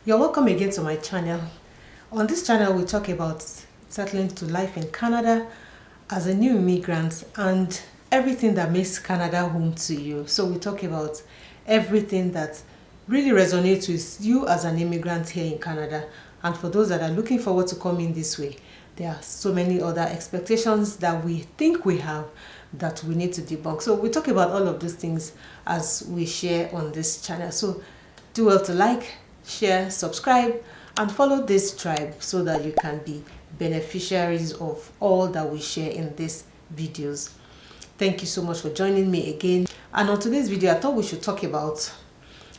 You're welcome again to my channel. On this channel we talk about settling to life in Canada as a new immigrant and everything that makes Canada home to you. So we talk about everything that really resonates with you as an immigrant here in Canada, and for those that are looking forward to coming this way. There are so many other expectations that we think we have that we need to debunk. So we talk about all of those things as we share on this channel. So do well to like, share, subscribe, and follow this tribe so that you can be beneficiaries of all that we share in these videos. Thank you so much for joining me again. And on today's video, I thought we should talk about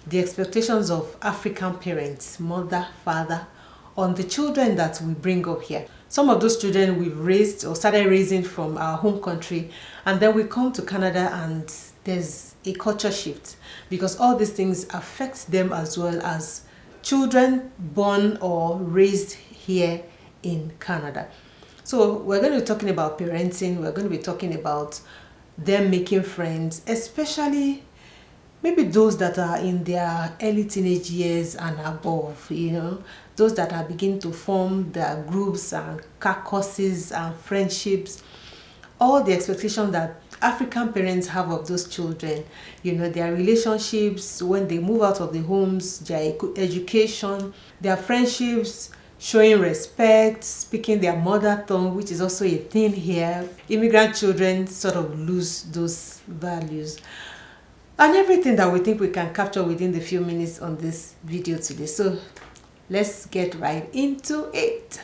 the expectations of African parents, mother, father, on the children that we bring up here. Some of those children we've raised or started raising from our home country, and then we come to Canada and there's a culture shift, because all these things affect them as well as children born or raised here in Canada. So we're going to be talking about parenting. We're going to be talking about them making friends, especially maybe those that are in their early teenage years and above, those that are beginning to form their groups and caucuses and friendships. All the expectations that African parents have of those children, their relationships when they move out of the homes, their education, their friendships, showing respect, speaking their mother tongue, which is also a thing here. Immigrant children sort of lose those values. And everything that we think we can capture within the few minutes on this video today. So let's get right into it.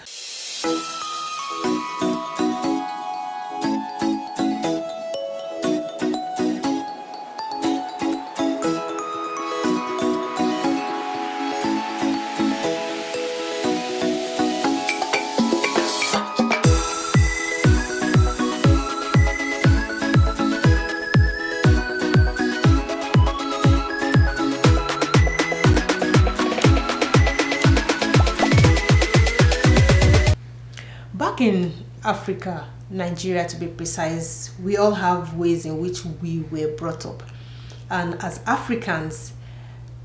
In Africa, Nigeria to be precise, we all have ways in which we were brought up, and as Africans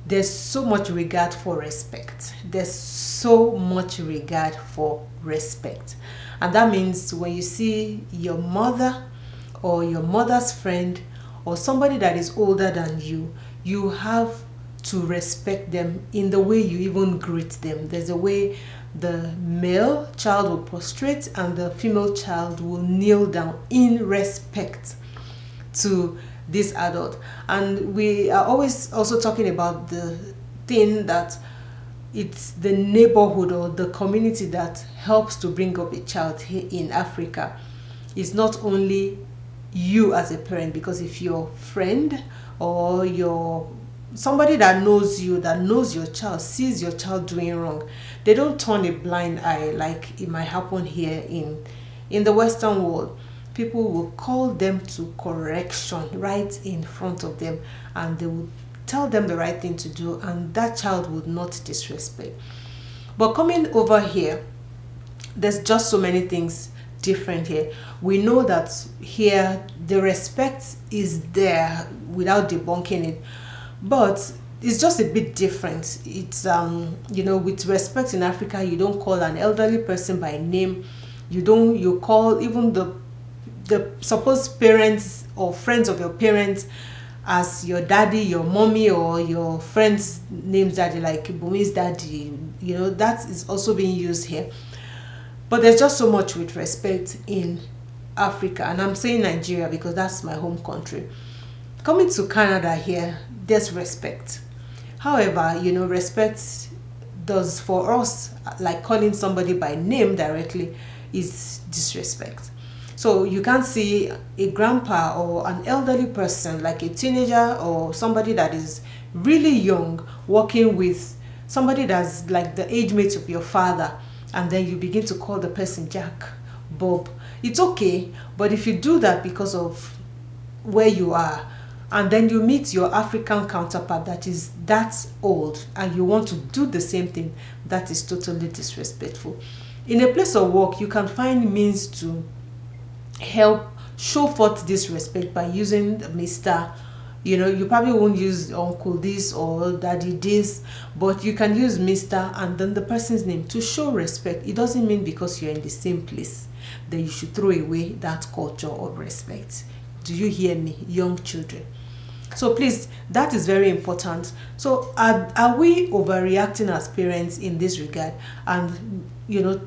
there's so much regard for respect. There's so much regard for respect, and that means when you see your mother or your mother's friend or somebody that is older than you, you have to respect them in the way you even greet them. There's a way the male child will prostrate and the female child will kneel down in respect to this adult. And we are always also talking about the thing that it's the neighborhood or the community that helps to bring up a child here in Africa. It's not only you as a parent, because if your friend or somebody that knows you, that knows your child, sees your child doing wrong, they don't turn a blind eye like it might happen here in the Western world. People will call them to correction right in front of them, and they will tell them the right thing to do, and that child would not disrespect. But coming over here, there's just so many things different here. We know that here the respect is there without debunking it, but it's just a bit different. It's with respect in Africa, you don't call an elderly person by name. You call even the supposed parents or friends of your parents as your daddy, your mommy, or your friend's name's daddy, like Bumi's daddy. That is also being used here. But there's just so much with respect in Africa, and I'm saying Nigeria because that's my home country. Coming to Canada here, there's respect. However, respect does for us, like calling somebody by name directly, is disrespect. So you can't see a grandpa or an elderly person, like a teenager or somebody that is really young, working with somebody that's like the age mate of your father, and then you begin to call the person Jack, Bob. It's okay, but if you do that because of where you are, and then you meet your African counterpart that is that old and you want to do the same thing, that is totally disrespectful. In a place of work, you can find means to help show forth this respect by using Mr. You probably won't use uncle this or daddy this, but you can use Mr. and then the person's name to show respect. It doesn't mean because you're in the same place that you should throw away that culture of respect. Do you hear me, young children? So please, that is very important. So are we overreacting as parents in this regard, and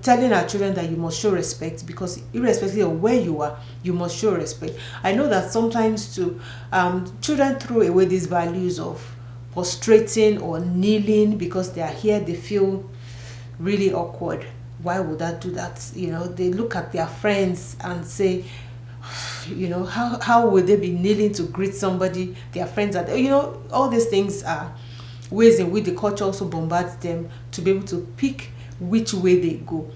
telling our children that you must show respect, because irrespective of where you are, you must show respect? I know that sometimes too, children throw away these values of prostrating or kneeling because they are here, they feel really awkward. Why would I do that? They look at their friends and say, how would they be kneeling to greet somebody? Their friends are, all these things are ways in which the culture also bombards them to be able to pick which way they go.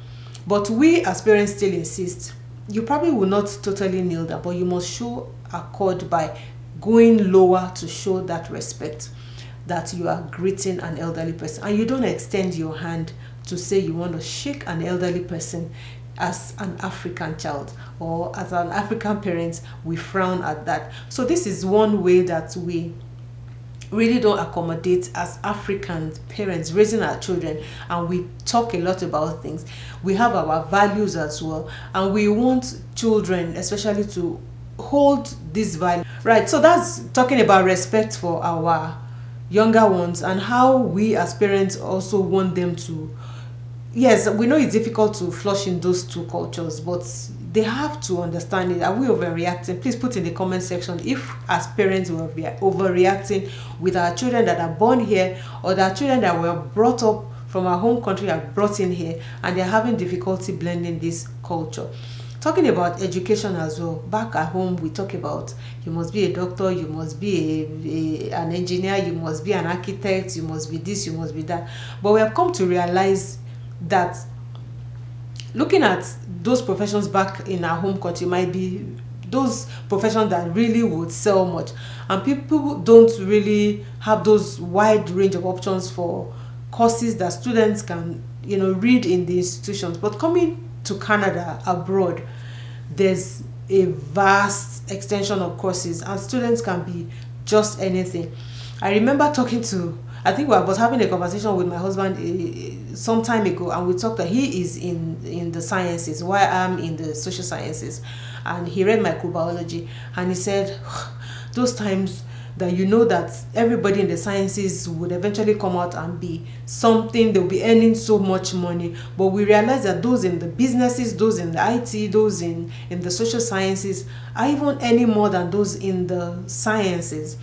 But we as parents still insist, you probably will not totally kneel down, but you must show accord by going lower to show that respect, that you are greeting an elderly person. And you don't extend your hand to say you want to shake an elderly person. As an African child or as an African parent, we frown at that. So this is one way that we really don't accommodate as African parents raising our children, and we talk a lot about things. We have our values as well, and we want children especially to hold this value, right? So that's talking about respect for our younger ones and how we as parents also want them to. Yes, we know it's difficult to flush in those two cultures, but they have to understand it. Are we overreacting? Please put in the comment section if as parents we are overreacting with our children that are born here, or our children that were brought up from our home country are brought in here and they're having difficulty blending this culture. Talking about education as well, back at home we talk about you must be a doctor, you must be an engineer, you must be an architect, you must be this, you must be that. But we have come to realize that looking at those professions back in our home country might be those professions that really would sell much, and people don't really have those wide range of options for courses that students can read in the institutions. But coming to Canada abroad, there's a vast extension of courses and students can be just anything. I remember talking to, I think I was having a conversation with my husband some time ago, and we talked that he is in the sciences while I'm in the social sciences, and he read microbiology, and he said those times that that everybody in the sciences would eventually come out and be something, they'll be earning so much money, but we realize that those in the businesses, those in the IT, those in the social sciences are even earning more than those in the sciences.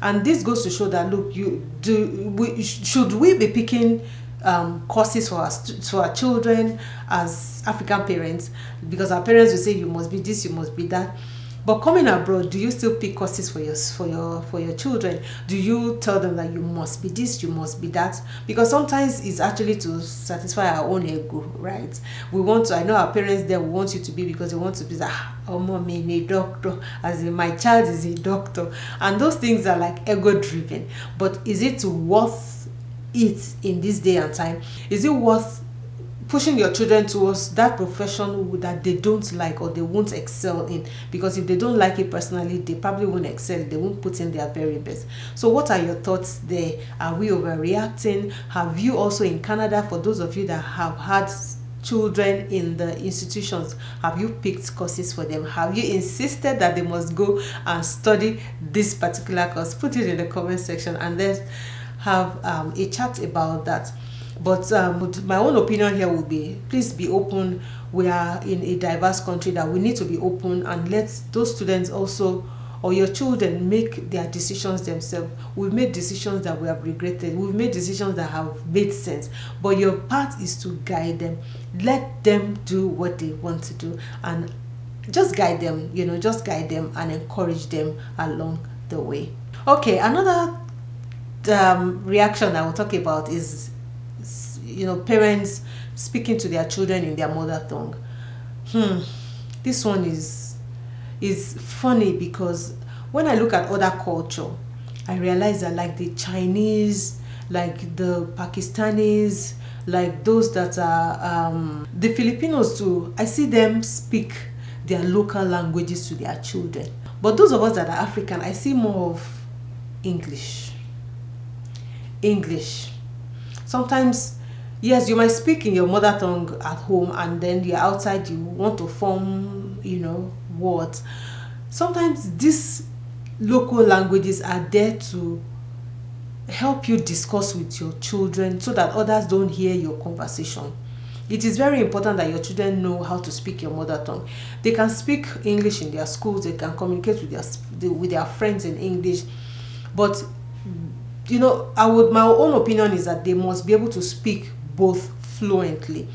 And this goes to show that, look, should we be picking courses for our children as African parents? Because our parents will say you must be this, you must be that. But coming abroad, do you still pick courses for your children? Do you tell them that you must be this, you must be that? Because sometimes it's actually to satisfy our own ego, right? We want to, I know our parents there want you to be because they want to be like, oh mommy, a doctor, as in my child is a doctor. And those things are like ego driven. But is it worth it in this day and time? Is it worth pushing your children towards that profession that they don't like or they won't excel in? Because if they don't like it personally, they probably won't excel, they won't put in their very best. So what are your thoughts there? Are we overreacting? Have you also in Canada, for those of you that have had children in the institutions, have you picked courses for them? Have you insisted that they must go and study this particular course? Put it in the comment section and let's have a chat about that. But my own opinion here will be, please be open. We are in a diverse country that we need to be open and let those students also, or your children, make their decisions themselves. We've made decisions that we have regretted. We've made decisions that have made sense. But your part is to guide them. Let them do what they want to do and just guide them, just guide them and encourage them along the way. Okay, another reaction I will talk about is parents speaking to their children in their mother tongue. This one is funny because when I look at other culture, I realize that like the Chinese, like the Pakistanis, like those that are the Filipinos too, I see them speak their local languages to their children. But those of us that are African, I see more of English. English. Sometimes, yes, you might speak in your mother tongue at home, and then you're outside, you want to form, words. Sometimes these local languages are there to help you discuss with your children so that others don't hear your conversation. It is very important that your children know how to speak your mother tongue. They can speak English in their schools, they can communicate with their friends in English, but my own opinion is that they must be able to speak both fluently.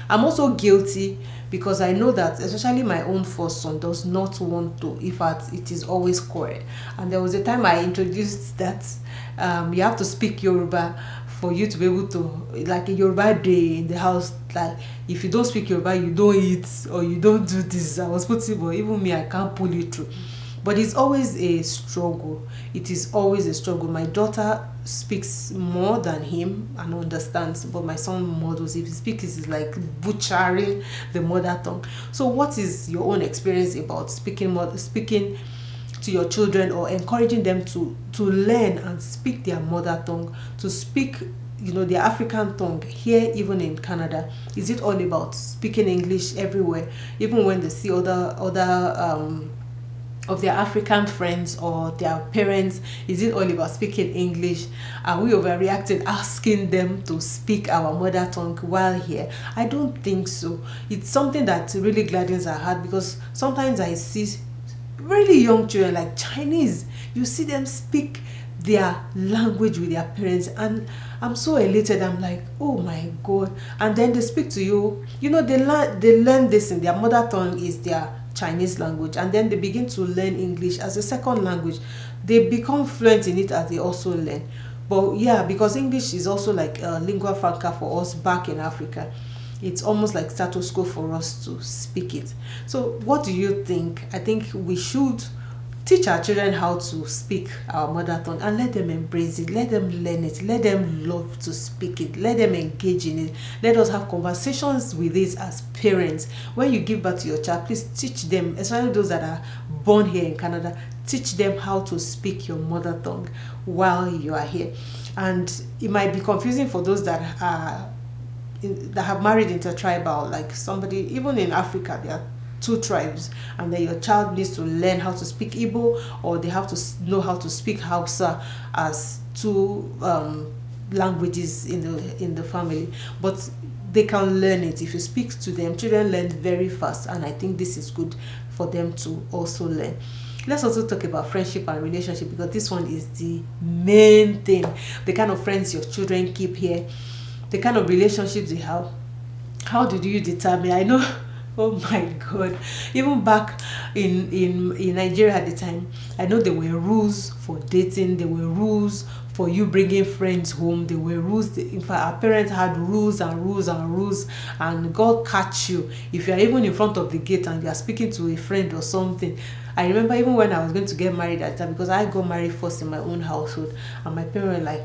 I'm also guilty because I know that especially my own first son does not want to. In fact, it is always quiet. And there was a time I introduced that you have to speak Yoruba for you to be able to, like a Yoruba day in the house, like if you don't speak Yoruba, you don't eat or you don't do this. I was putting, but even me, I can't pull it through. But it's always a struggle. It is always a struggle. My daughter speaks more than him and understands, but my son models. If he speaks, it's like butchering the mother tongue. So what is your own experience about speaking to your children, or encouraging them to learn and speak their mother tongue, to speak their African tongue here, even in Canada? Is it all about speaking English everywhere, even when they see other of their African friends or their parents? Is it all about speaking English? Are we overreacting, asking them to speak our mother tongue while here? I don't think so. It's something that really gladdens our heart, because sometimes I see really young children, like Chinese, you see them speak their language with their parents, and I'm so elated. I'm like, oh my God. And then they speak to you, they learn this in their mother tongue, is their Chinese language, and then they begin to learn English as a second language. They become fluent in it as they also learn. But yeah, because English is also like a lingua franca for us back in Africa. It's almost like status quo for us to speak it. So what do you think? I think we should teach our children how to speak our mother tongue and let them embrace it, let them learn it, let them love to speak it, let them engage in it. Let us have conversations with it as parents. When you give birth to your child, please teach them, especially those that are born here in Canada, teach them how to speak your mother tongue while you are here. And it might be confusing for those that have married intertribal, like somebody, even in Africa, there are two tribes, and then your child needs to learn how to speak Igbo, or they have to know how to speak Hausa as two languages in the family. But they can learn it if you speak to them. Children learn very fast, and I think this is good for them to also learn. Let's also talk about friendship and relationship, because this one is the main thing. The kind of friends your children keep here, the kind of relationships they have. How did you determine? I know. Oh my God. Even back in Nigeria at the time, I know there were rules for dating, there were rules for you bringing friends home, there were rules. In fact, our parents had rules and rules and rules, and God catch you if you are even in front of the gate and you are speaking to a friend or something. I remember even when I was going to get married at the time, because I got married first in my own household, and my parents were like,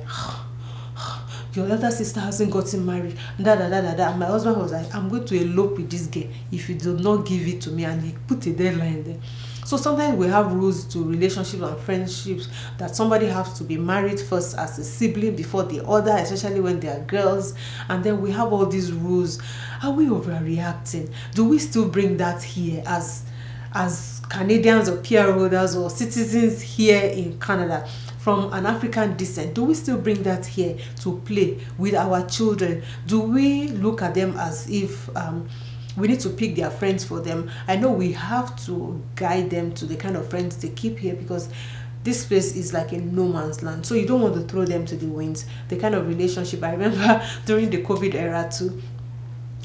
your elder sister hasn't gotten married, and my husband was like, I'm going to elope with this girl if you do not give it to me, and he put a deadline there. So sometimes we have rules to relationships and friendships, that somebody has to be married first as a sibling before the other, especially when they are girls. And then we have all these rules. Are we overreacting? Do we still bring that here as Canadians or PR holders or citizens here in Canada from an African descent? Do we still bring that here to play with our children? Do we look at them as if we need to pick their friends for them? I know we have to guide them to the kind of friends they keep here, because this place is like a no man's land. So you don't want to throw them to the winds. The kind of relationship, I remember during the COVID era too,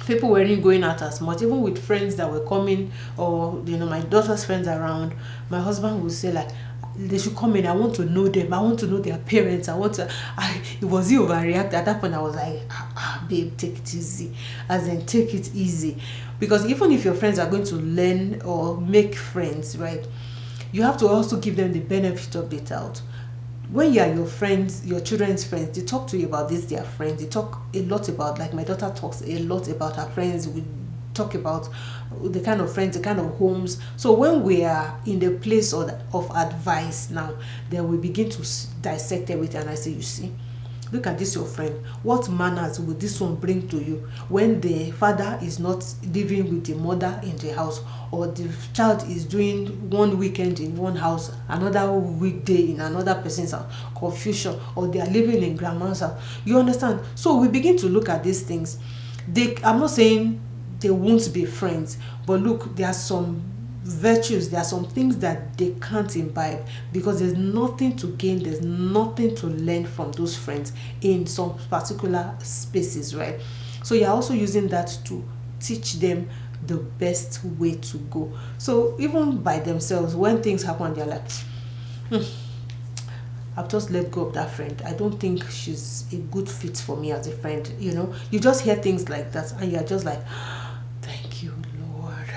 people weren't going out as much, even with friends that were coming, or my daughter's friends around. My husband would say like, they should come in, I want to know them, I want to know their parents, it was he overreacted. At that point I was like, babe, take it easy, as in take it easy. Because even if your friends are going to learn or make friends, right, you have to also give them the benefit of the doubt. When you are your friends, your children's friends, they talk to you about this, their friends. They talk a lot about, like my daughter talks a lot about her friends with talk about the kind of friends, the kind of homes. So when we are in the place of advice now, then we begin to dissect everything. And I say, you see, look at this, your friend. What manners will this one bring to you when the father is not living with the mother in the house, or the child is doing one weekend in one house, another weekday in another person's house? Confusion. Or they are living in grandma's house. You understand? So we begin to look at these things. I'm not saying they won't be friends, but look, there are some virtues, there are some things that they can't imbibe, because there's nothing to gain, there's nothing to learn from those friends in some particular spaces, right? So you're also using that to teach them the best way to go. So even by themselves, when things happen, they're like, I've just let go of that friend. I don't think she's a good fit for me as a friend. You just hear things like that, and you're just like, thank you, Lord.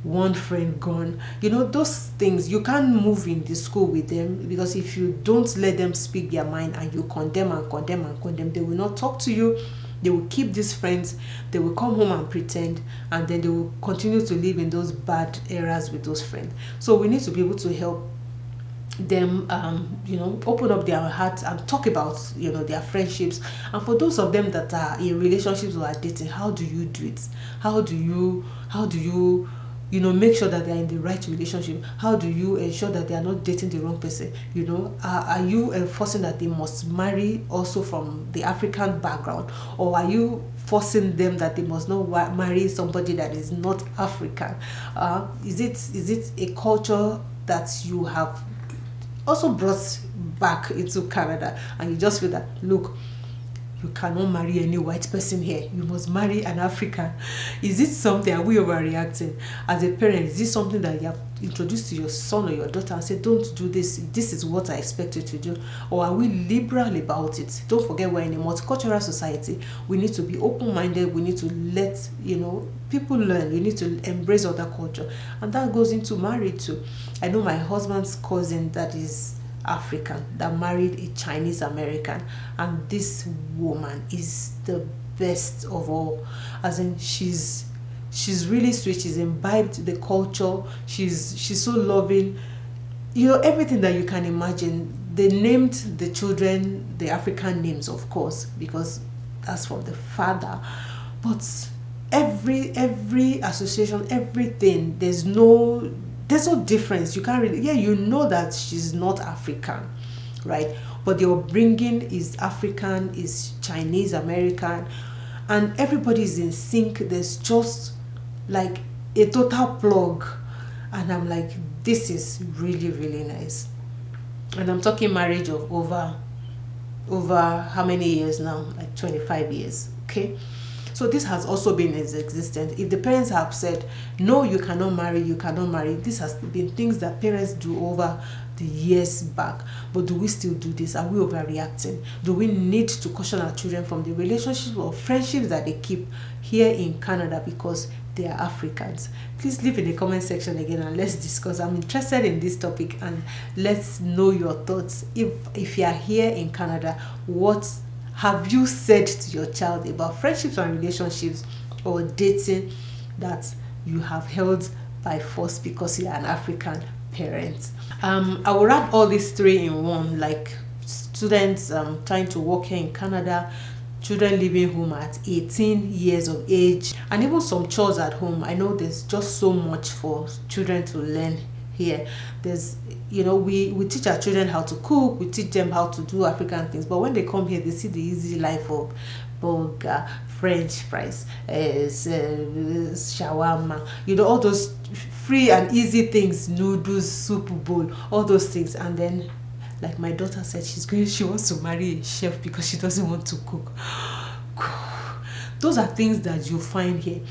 One friend gone. Those things, you can't move in the school with them, because if you don't let them speak their mind and you condemn and condemn and condemn, they will not talk to you. They will keep these friends. They will come home and pretend, and then they will continue to live in those bad eras with those friends. So we need to be able to help them open up their hearts and talk about their friendships. And for those of them that are in relationships or are dating, how do you do it? How do you make sure that they are in the right relationship? How do you ensure that they are not dating the wrong person? Are you enforcing that they must marry also from the African background, or are you forcing them that they must not marry somebody that is not African? Is it a culture that you have also brought back into Canada, and you just feel that, look, you cannot marry any white person here, you must marry an African? Is it something, are we overreacting as a parent? Is this something that you have introduced to your son or your daughter and say, don't do this, this is what I expect you to do? Or are we liberal about it? Don't forget, we're in a multicultural society. We need to be open-minded. We need to let people learn. We need to embrace other culture, and that goes into marriage too. I know my husband's cousin that is African that married a Chinese American, and this woman is the best of all. As in, she's really sweet. She's imbibed the culture. She's so loving. Everything that you can imagine. They named the children the African names, of course, because that's from the father. But every association, everything, there's no difference. You can't really, that she's not African, right? But your bringing is African, is Chinese American, and everybody is in sync. There's just like a total plug, and I'm like, this is really, really nice. And I'm talking marriage of over how many years now? Like 25 years. Okay. So this has also been in existence. If the parents have said, no, you cannot marry, this has been things that parents do over the years back. But do we still do this? Are we overreacting? Do we need to caution our children from the relationships or friendships that they keep here in Canada because they are Africans? Please leave in the comment section again and let's discuss. I'm interested in this topic, and let's know your thoughts. If you are here in Canada, what have you said to your child about friendships and relationships or dating that you have held by force because you are an African parent? I will wrap all these three in one, like students trying to work here in Canada, children leaving home at 18 years of age, and even some chores at home. I know there's just so much for children to learn here. There's we teach our children how to cook, we teach them how to do African things, but when they come here, they see the easy life of burger, French fries, shawarma, all those free and easy things, noodles, soup bowl, all those things. And then, like my daughter said, she wants to marry a chef because she doesn't want to cook. Those are things that you find here.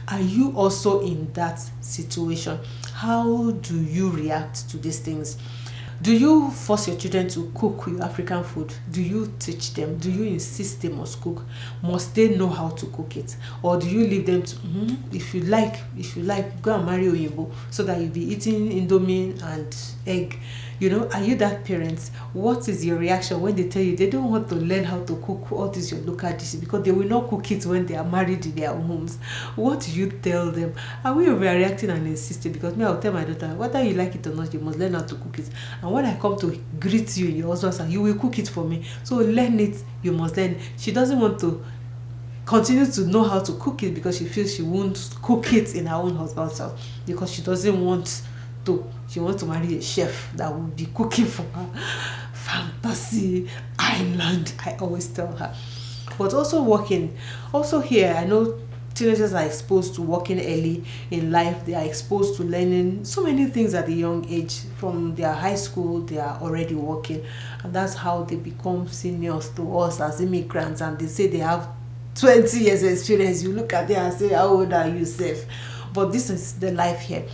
Are you also in that situation? How do you react to these things? Do you force your children to cook your African food? Do you teach them? Do you insist they must cook? Must they know how to cook it? Or do you leave them to, if you like, go and marry Oyinbo so that you'll be eating Indomie and egg? Are you that parent? What is your reaction when they tell you they don't want to learn how to cook all these your local dishes because they will not cook it when they are married in their homes? What do you tell them? Are we overreacting and insisting? Because me, I'll tell my daughter, whether you like it or not, you must learn how to cook it. And when I come to greet you in your husband's house, you will cook it for me. So learn it, you must learn. She doesn't want to continue to know how to cook it because she feels she won't cook it in her own husband's house because she doesn't want to. She wants to marry a chef that will be cooking for her. Fantasy island, I always tell her. But also working. Also here, I know teenagers are exposed to working early in life. They are exposed to learning so many things at a young age. From their high school, they are already working. And that's how they become seniors to us as immigrants. And they say they have 20 years experience. You look at them and say, how old are you, Seth? But this is the life here.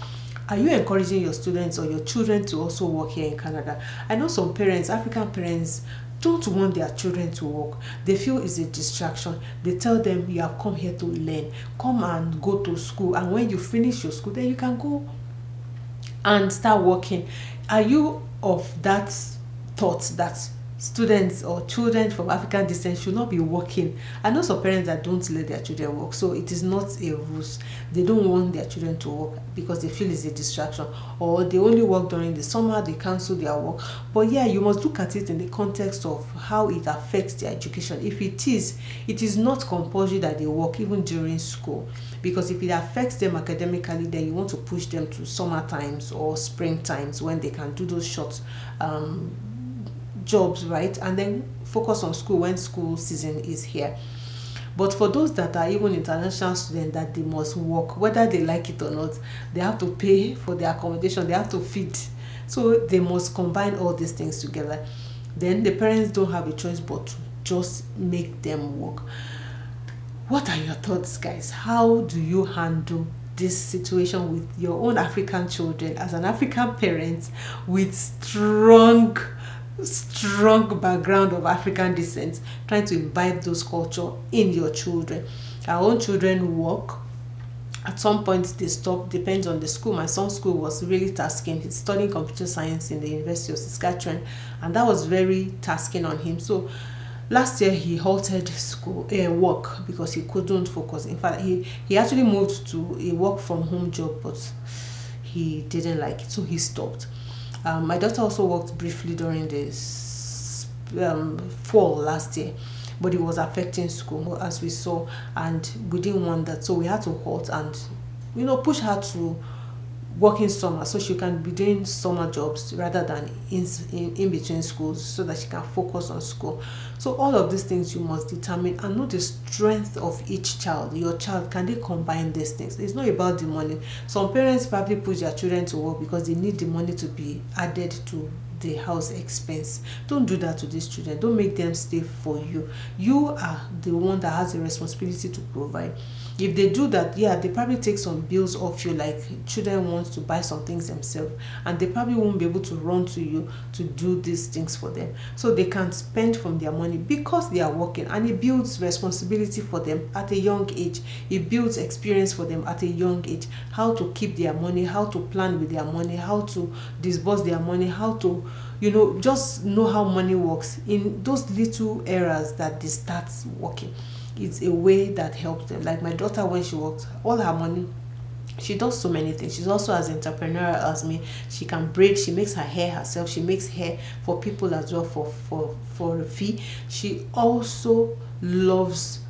Are you encouraging your students or your children to also work here in Canada? I know some parents, African parents, don't want their children to work. They feel it's a distraction. They tell them, you have come here to learn. Come and go to school. And when you finish your school, then you can go and start working. Are you of that thought that students or children from African descent should not be working? I know some parents that don't let their children work, so it is not a ruse. They don't want their children to work because they feel it's a distraction, or they only work during the summer, they cancel their work. But yeah, you must look at it in the context of how it affects their education. If it is not compulsory that they work even during school, because if it affects them academically, then you want to push them to summer times or spring times when they can do those short jobs, right? And then focus on school when school season is here. But for those that are even international students that they must work, whether they like it or not, they have to pay for their accommodation, they have to feed. So they must combine all these things together. Then the parents don't have a choice but to just make them work. What are your thoughts, guys? How do you handle this situation with your own African children as an African parent with strong background of African descent, trying to imbibe those culture in your children? Our own children work. At some point they stop, depends on the school. My son's school was really tasking. He's studying computer science in the University of Saskatchewan, and that was very tasking on him. So last year he halted school work because he couldn't focus. In fact, he actually moved to a work from home job, but he didn't like it, so he stopped. My daughter also worked briefly during this fall last year, but it was affecting school, as we saw, and we didn't want that, so we had to halt and push her to work in summer so she can be doing summer jobs rather than in between schools, so that she can focus on school. So all of these things you must determine and know the strength of each child. Your child, can they combine these things? It's not about the money. Some parents probably push their children to work because they need the money to be added to the house expense. Don't do that to these children. Don't make them stay for you. You are the one that has the responsibility to provide. If they do that, yeah, they probably take some bills off you, like children want to buy some things themselves, and they probably won't be able to run to you to do these things for them. So they can spend from their money because they are working, and it builds responsibility for them at a young age. It builds experience for them at a young age, how to keep their money, how to plan with their money, how to disburse their money, how to just know how money works in those little areas that they start working. It's a way that helps them. Like my daughter, when she works, all her money, she does so many things. She's also as entrepreneurial as me. She can braid, she makes her hair herself, she makes hair for people as well for a fee. She also loves,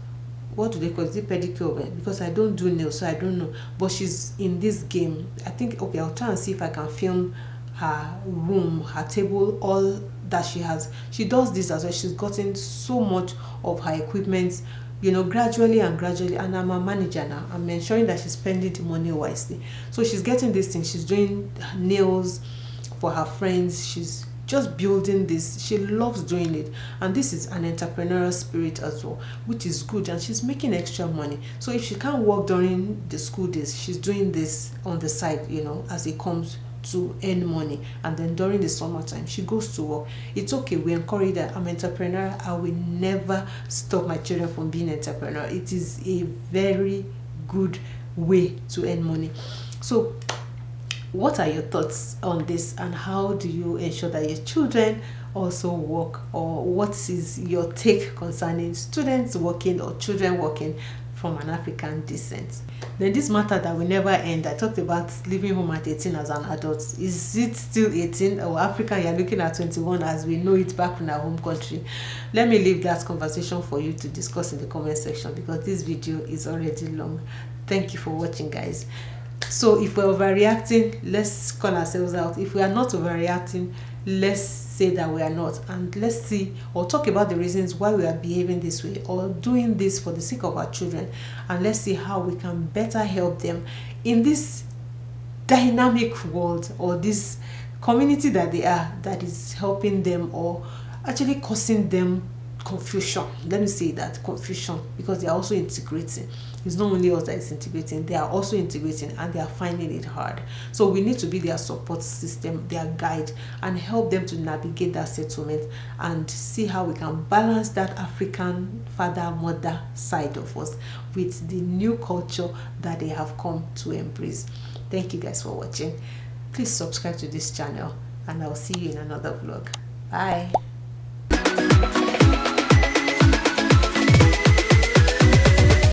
what do they call it? Is it pedicure? Because I don't do nails, so I don't know. But she's in this game. I think, okay, I'll try and see if I can film her room, her table, all that she has. She does this as well. She's gotten so much of her equipment, gradually, and I'm a manager now. I'm ensuring that she's spending the money wisely. So she's getting this thing. She's doing nails for her friends. She's just building this. She loves doing it, and this is an entrepreneurial spirit as well, which is good, and she's making extra money. So if she can't work during the school days, she's doing this on the side, as it comes to earn money, and then during the summertime she goes to work. It's okay, we encourage that. I'm entrepreneur, I will never stop my children from being entrepreneur. It is a very good way to earn money. So what are your thoughts on this, and how do you ensure that your children also work, or what is your take concerning students working or children working from an African descent? Then this matter that will never end, I talked about leaving home at 18 as an adult. Is it still 18, or African you're looking at 21 as we know it back in our home country? Let me leave that conversation for you to discuss in the comment section, because this video is already long. Thank you for watching, guys. So if we're overreacting, let's call ourselves out. If we are not overreacting, let's say that we are not, and let's see or talk about the reasons why we are behaving this way or doing this for the sake of our children, and let's see how we can better help them in this dynamic world, or this community that they are, that is helping them or actually causing them confusion. Let me say that, confusion, because they are also integrating. It's not only us that is integrating, they are also integrating, and they are finding it hard. So we need to be their support system, their guide, and help them to navigate that settlement and see how we can balance that African father-mother side of us with the new culture that they have come to embrace. Thank you guys for watching. Please subscribe to this channel, and I'll see you in another vlog. Bye.